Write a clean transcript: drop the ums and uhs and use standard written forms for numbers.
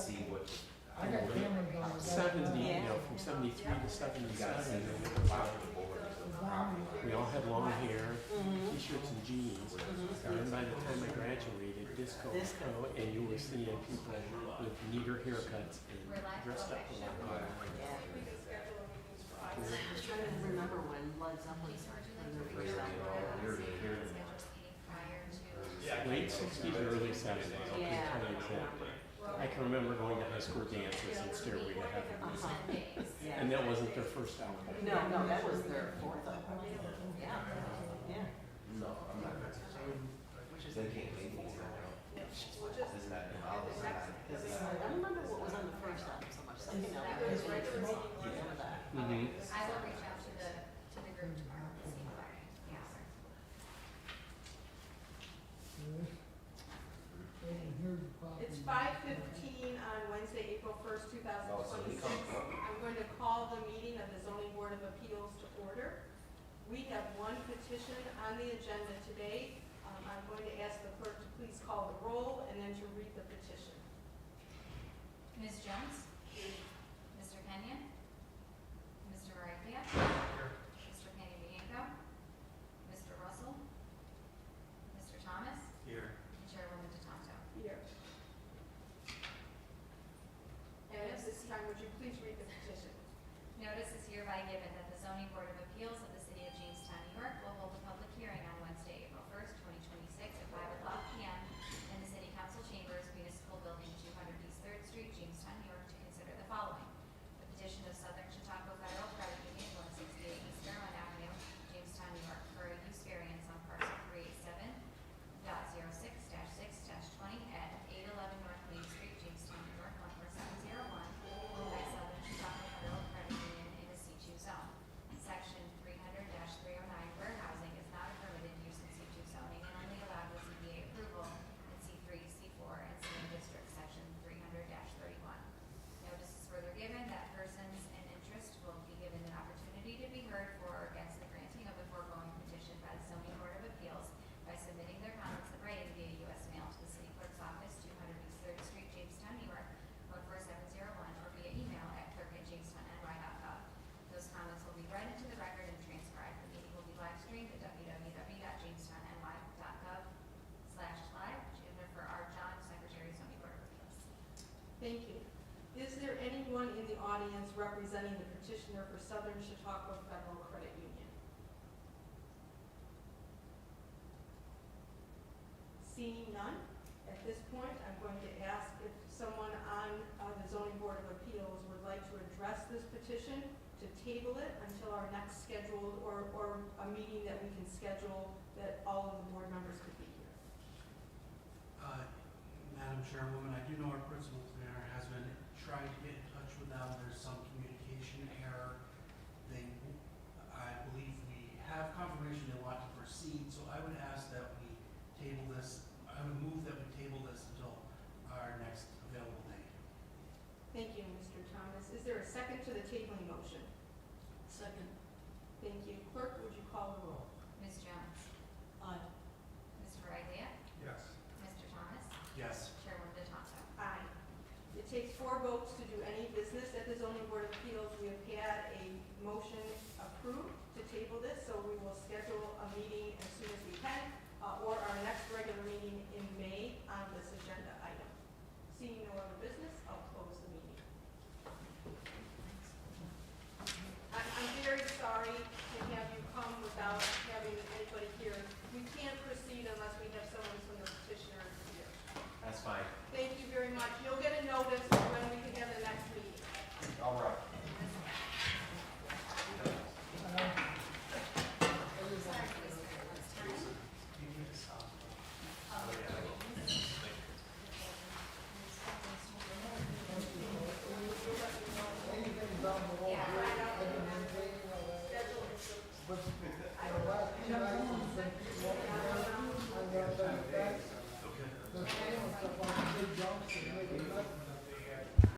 see what. I got cameras on the. 70, Yeah. from 73 to You gotta see 77. the bottom of the board is a property. We all had long hair, Mhm. t-shirts and jeans. And then by the time I graduated, disco was Disco. pro, and you were seeing people with neater haircuts and dressed up a lot better. Yeah. I was trying to remember when Led Zeppelin started playing their first album. Late 60s, early 70s. I Yeah. can tell you exactly. I can remember going to high school dances and Stairway to Heaven. Yeah. And that wasn't their first album. No, that was their fourth album. Yeah. Yeah. No, I'm not. Which is They can't make me now. Isn't that involved? I don't remember what was on the first album so much. Something else. Some of that. Mm-hmm. I will reach out to the group tomorrow and see what the answer. It's 5:15 on Wednesday, April 1st, Oh, so we 2026. come- I'm going to call the meeting of the Zoning Board of Appeals to order. We have one petition on the agenda today. I'm going to ask the clerk to please call the roll and then to read the petition. Ms. Jones? Mr. Kenyon? Mr. Maraglia? Mr. Kenny Bianco? Mr. Russell? Mr. Thomas? Here. And Chairwoman DeTonto. Here. And at this time, would you please read the petition? Notice is hereby given that the Zoning Board of Appeals of the City of Jamestown, New York will hold a public hearing on Wednesday, April 1st, 2026 at 5:00 p.m. in the City Council Chambers, Municipal Building 200 East 3rd Street, Jamestown, New York, to consider the following. The petition of Southern Chautauqua Federal Credit Union, 168 East Maryland Avenue, Jamestown, New York, for a use variance on parcel 387.06-6-20 at 811 North Main Street, Jamestown, New York, 14701, owned by Southern Chautauqua Federal Credit Union in a C2 zone. Section 300-309 warehousing is not a permitted use in C2 zoning and only allowed with ZBA approval in C3, C4, and CM districts, section 300-31. Notice is further given that persons in interest will be given an opportunity to be heard for or against the granting of the foregoing petition by the Zoning Board of Appeals by submitting their comments in writing via U.S. mail to the City Clerk's Office, 200 East 3rd Street, Jamestown, New York, 14701, or via email at clerk@jamestowny.gov. Those comments will be read into the record and transcribed. The meeting will be live streamed at www.jamestowny.gov/live. Jennifer R. John, Secretary, Zoning Board of Appeals. Thank you. Is there anyone in the audience representing the petitioner for Southern Chautauqua Federal Credit Union? Seeing none, at this point, I'm going to ask if someone on the Zoning Board of Appeals would like to address this petition, to table it until our next scheduled, or a meeting that we can schedule that all of the board members could be here. Madam Chairwoman, I do know our principal planner has been trying to get in touch with them. There's some communication error. I believe we have confirmation they want to proceed, so I would ask that we table this. I would move that we table this until our next available date. Thank you, Mr. Thomas. Is there a second to the tabling motion? Second. Thank you. Clerk, would you call the roll? Ms. Jones? Aye. Mr. Maraglia? Yes. Mr. Thomas? Yes. Chairwoman DeTonto. Aye. It takes 4 votes to do any business at the Zoning Board of Appeals. We have had a motion approved to table this, so we will schedule a meeting as soon as we can, or our next